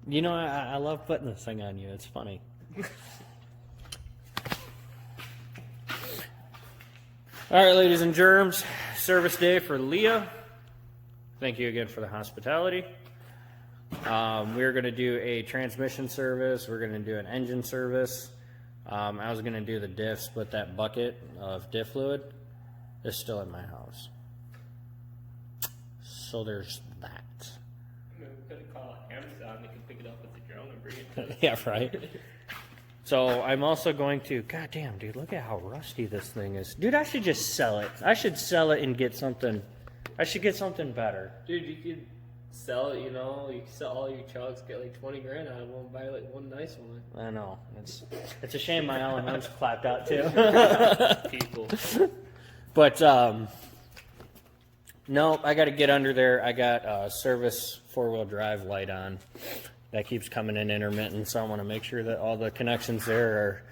You know, I love putting this thing on you. It's funny. All right, ladies and germs, service day for Leah. Thank you again for the hospitality. We're going to do a transmission service. We're going to do an engine service. I was going to do the diffs, but that bucket of diff fluid is still in my house. So there's that. I mean, we could call Amazon. They can pick it up with the drone and bring it to us. Yeah, right. So I'm also going to, god damn, dude, look at how rusty this thing is. Dude, I should just sell it. I should sell it and get something. I should get something better. Dude, you could sell it, you know, you can sell all your chucks, get like 20 grand out of one, buy like one nice one. I know. It's a shame my LMM's clapped out too. People. But, no, I got to get under there. I got service 4-wheel drive light on. That keeps coming in intermittent, so I want to make sure that all the connections there are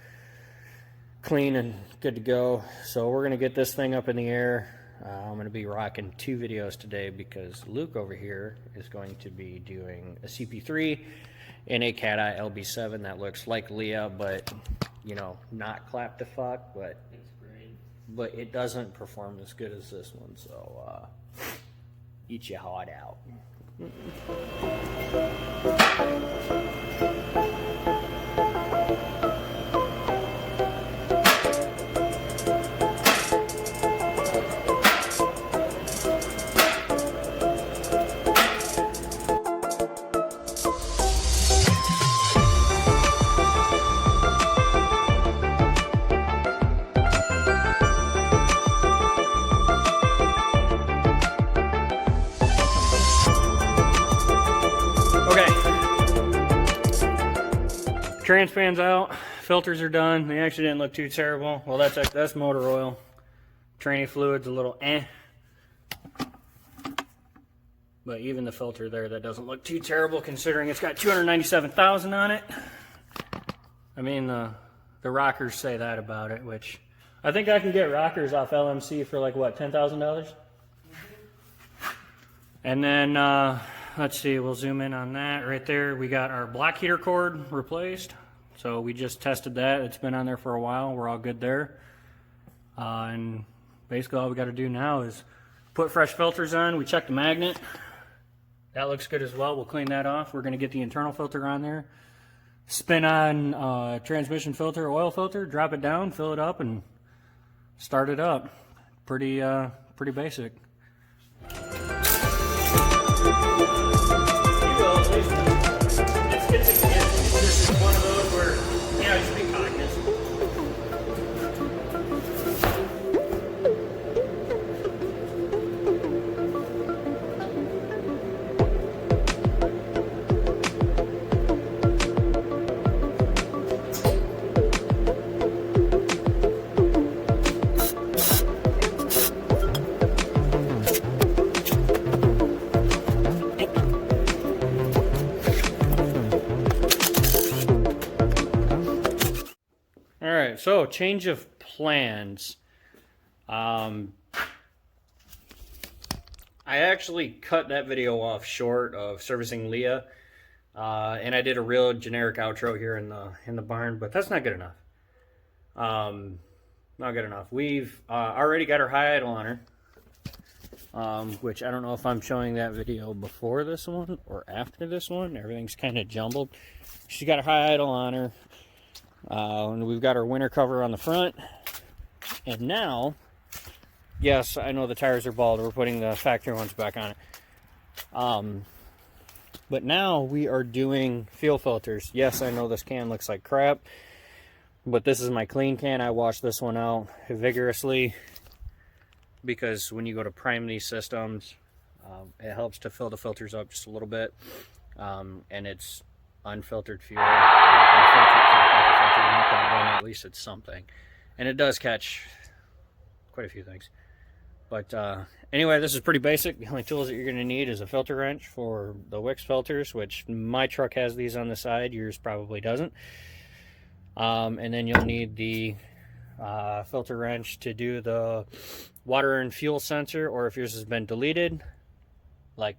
clean and good to go. So we're going to get this thing up in the air. I'm going to be rocking 2 videos today because Luke over here is going to be doing a CP3 and a Cat-Eye LB7 that looks like Leah, but, you know, not clap to fuck, but It's great. but it doesn't perform as good as this one, so eat your heart out. Trans fan's out, filters are done. They actually didn't look too terrible. Well, that's motor oil. Tranny fluid's a little but even the filter there, that doesn't look too terrible considering it's got 297,000 on it. I mean, the rockers say that about it, which I think I can get rockers off LMC for like what, $10,000? And then let's see, we'll zoom in on that right there. We got our block heater cord replaced. So we just tested that. It's been on there for a while. We're all good there. And basically all we got to do now is put fresh filters on. We checked the magnet. That looks good as well. We'll clean that off. We're going to get the internal filter on there. Spin on transmission filter, oil filter, drop it down, fill it up, and start it up. Pretty basic. This is one of those where, you know, just be cognizant. So, change of plans. I actually cut that video off short of servicing Leah, and I did a real generic outro here in the barn, but that's not good enough. Not good enough. We've already got her high idle on her, which I don't know if I'm showing that video before this one or after this one. Everything's kind of jumbled. She's got her high idle on her. And we've got our winter cover on the front. And now, yes, I know the tires are bald. We're putting the factory ones back on it. But now we are doing fuel filters. Yes, I know this can looks like crap, but this is my clean can. I washed this one out vigorously because when you go to prime these systems, it helps to fill the filters up just a little bit. And it's unfiltered fuel. At least it's something, and it does catch quite a few things. But anyway, this is pretty basic. The only tools that you're going to need is a filter wrench for the Wix filters, which my truck has these on the side, yours probably doesn't. And then you'll need the filter wrench to do the water and fuel sensor, or if yours has been deleted, like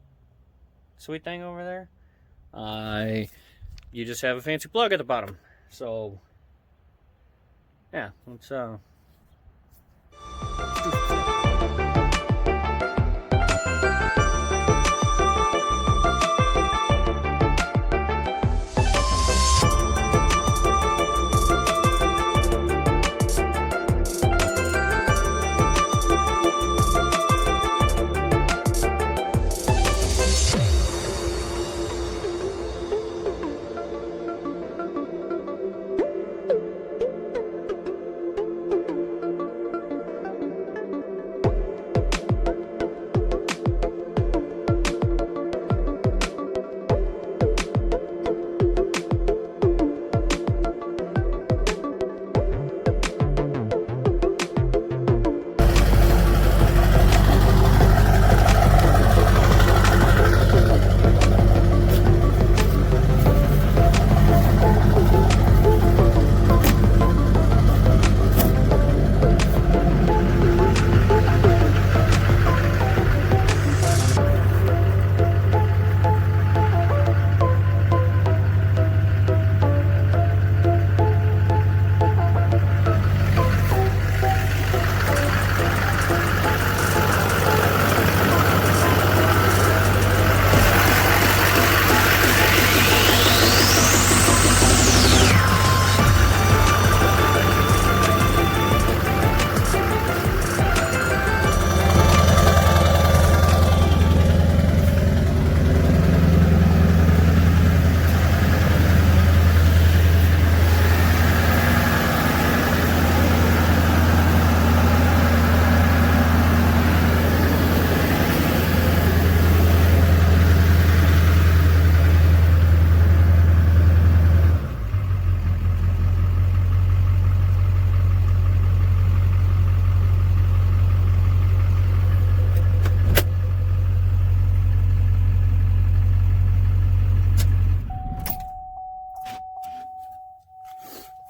sweet thing over there, you just have a fancy plug at the bottom. So yeah, let's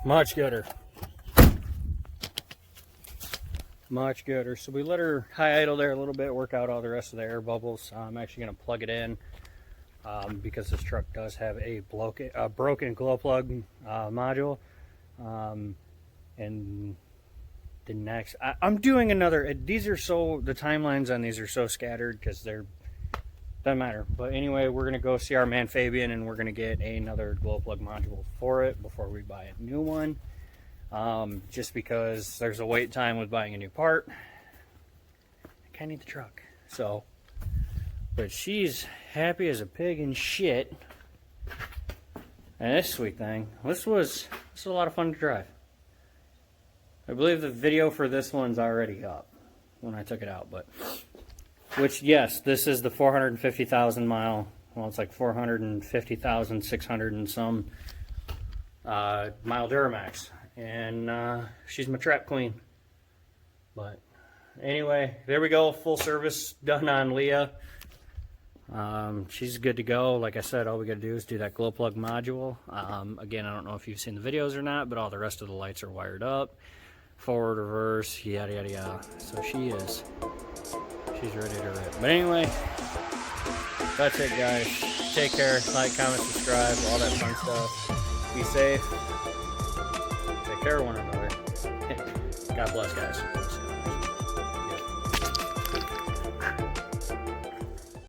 much gooder. Much gooder. So we let her high idle there a little bit, work out all the rest of the air bubbles. I'm actually going to plug it in because this truck does have a broken glow plug module. And the next, I'm doing another. These are so, the timelines on these are so scattered because they're, doesn't matter. But anyway, we're going to go see our man Fabian and we're going to get another glow plug module for it before we buy a new one. Just because there's a wait time with buying a new part. I kind of need the truck. So, but she's happy as a pig in shit. And this sweet thing, this was a lot of fun to drive. I believe the video for this one's already up when I took it out, but which, yes, this is the 450,000 mile, well, it's like 450,600 and some mile Duramax. And she's my trap queen. But anyway, there we go. Full service done on Leah. She's good to go. Like I said, all we got to do is do that glow plug module. Again, I don't know if you've seen the videos or not, but all the rest of the lights are wired up. Forward, reverse, yada, yada, yada. So she's ready to rip. But anyway, that's it, guys. Take care. Like, comment, subscribe, all that fun stuff. Be safe. Take care of one another. God bless, guys.